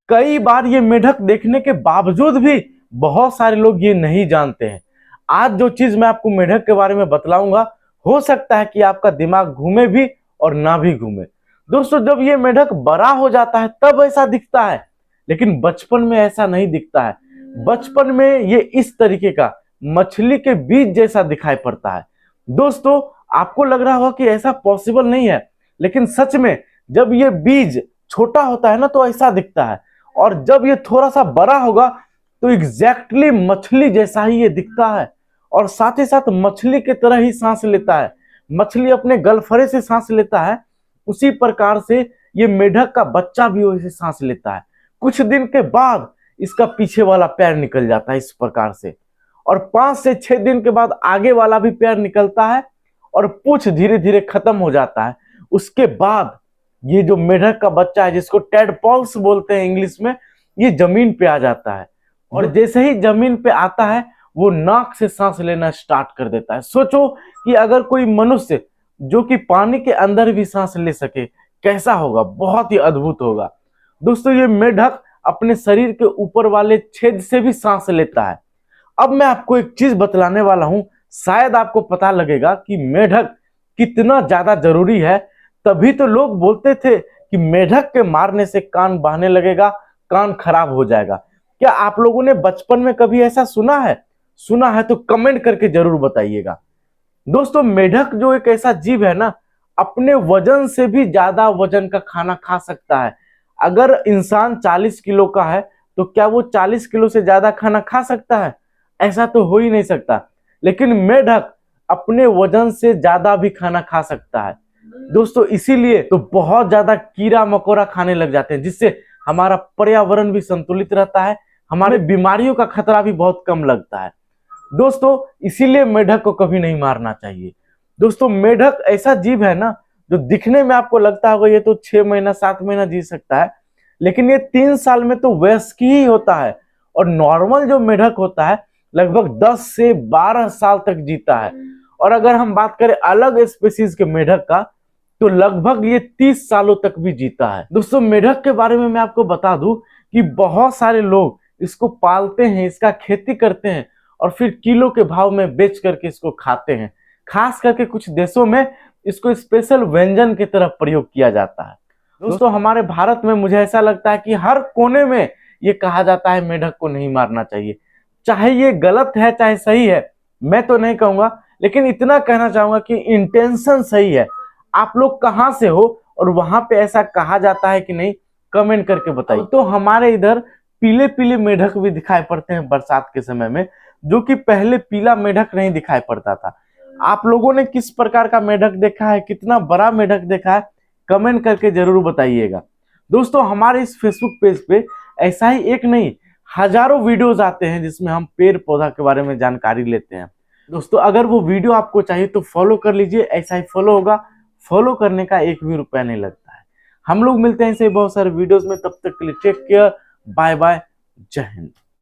कई बार ये मेढक देखने के बावजूद भी बहुत सारे लोग ये नहीं जानते हैं। आज जो चीज मैं आपको मेढक के बारे में बतलाऊंगा, हो सकता है कि आपका दिमाग घूमे भी और ना भी घूमे। दोस्तों, जब ये मेढक बड़ा हो जाता है तब ऐसा दिखता है, लेकिन बचपन में ऐसा नहीं दिखता है। बचपन में ये इस तरीके का मछली के बीज जैसा दिखाई पड़ता है। दोस्तों, आपको लग रहा होगा कि ऐसा पॉसिबल नहीं है, लेकिन सच में जब ये बीज छोटा होता है ना तो ऐसा दिखता है, और जब ये थोड़ा सा बड़ा होगा तो एग्जैक्टली मछली जैसा ही ये दिखता है, और साथ ही साथ मछली की तरह ही सांस लेता है। मछली अपने गलफड़े से सांस लेता है, उसी प्रकार से ये मेढक का बच्चा भी वैसे सांस लेता है। कुछ दिन के बाद इसका पीछे वाला पैर निकल जाता है इस प्रकार से, और 5 से 6 दिन के बाद आगे वाला भी पैर निकलता है, और पूंछ धीरे धीरे खत्म हो जाता है। उसके बाद ये जो मेढक का बच्चा है, जिसको टेडपॉल्स बोलते हैं इंग्लिश में, ये जमीन पे आ जाता है, और जैसे ही जमीन पे आता है वो नाक से सांस लेना स्टार्ट कर देता है। सोचो कि अगर कोई मनुष्य जो कि पानी के अंदर भी सांस ले सके, कैसा होगा, बहुत ही अद्भुत होगा। दोस्तों, ये मेढक अपने शरीर के ऊपर वाले छेद से भी सांस लेता है। अब मैं आपको एक चीज बतलाने वाला हूं, शायद आपको पता लगेगा कि मेढक कितना ज्यादा जरूरी है। तभी तो लोग बोलते थे कि मेढक के मारने से कान बहने लगेगा, कान खराब हो जाएगा। क्या आप लोगों ने बचपन में कभी ऐसा सुना है? सुना है तो कमेंट करके जरूर बताइएगा। दोस्तों, मेढक जो एक ऐसा जीव है ना, अपने वजन से भी ज्यादा वजन का खाना खा सकता है। अगर इंसान 40 किलो का है तो क्या वो 40 किलो से ज्यादा खाना खा सकता है? ऐसा तो हो ही नहीं सकता। लेकिन मेढक अपने वजन से ज्यादा भी खाना खा सकता है। दोस्तों, इसीलिए तो बहुत ज्यादा कीड़ा मकोड़ा खाने लग जाते हैं, जिससे हमारा पर्यावरण भी संतुलित रहता है, हमारे बीमारियों का खतरा भी बहुत कम लगता है। दोस्तों, इसीलिए मेढक को कभी नहीं मारना चाहिए। दोस्तों, मेढक ऐसा जीव है ना, जो दिखने में आपको लगता होगा ये तो 6 महीना 7 महीना जी सकता है, लेकिन ये 3 साल में तो वयस्क ही होता है। और नॉर्मल जो मेढक होता है लगभग 10 से 12 साल तक जीता है। और अगर हम बात करें अलग स्पीसीज के मेढक का, तो लगभग ये 30 सालों तक भी जीता है। दोस्तों, मेढक के बारे में मैं आपको बता दूं कि बहुत सारे लोग इसको पालते हैं, इसका खेती करते हैं, और फिर किलो के भाव में बेच करके इसको खाते हैं। खास करके कुछ देशों में इसको स्पेशल व्यंजन की तरह प्रयोग किया जाता है। दोस्तों, हमारे भारत में मुझे ऐसा लगता है कि हर कोने में ये कहा जाता है मेढक को नहीं मारना चाहिए। चाहे ये गलत है चाहे सही है, मैं तो नहीं कहूंगा, लेकिन इतना कहना चाहूंगा कि इंटेंशन सही है। आप लोग कहां से हो और वहां पे ऐसा कहा जाता है कि नहीं, कमेंट करके बताइए। तो हमारे इधर पीले पीले मेढक भी दिखाई पड़ते हैं बरसात के समय में, जो कि पहले पीला मेढक नहीं दिखाई पड़ता था। आप लोगों ने किस प्रकार का मेढक देखा है, कितना बड़ा मेढक देखा है, कमेंट करके जरूर बताइएगा। दोस्तों, हमारे इस फेसबुक पेज पे ऐसा ही एक नहीं, हजारों वीडियोस आते हैं जिसमें हम पेड़ पौधा के बारे में जानकारी लेते हैं। दोस्तों, अगर वो वीडियो आपको चाहिए तो फॉलो कर लीजिए, ऐसा ही फॉलो होगा। फॉलो करने का 1 भी रुपया नहीं लगता है। हम लोग मिलते हैं ऐसे बहुत सारे वीडियोस में, तब तक के लिए टेक केयर, बाय बाय, जय हिंद।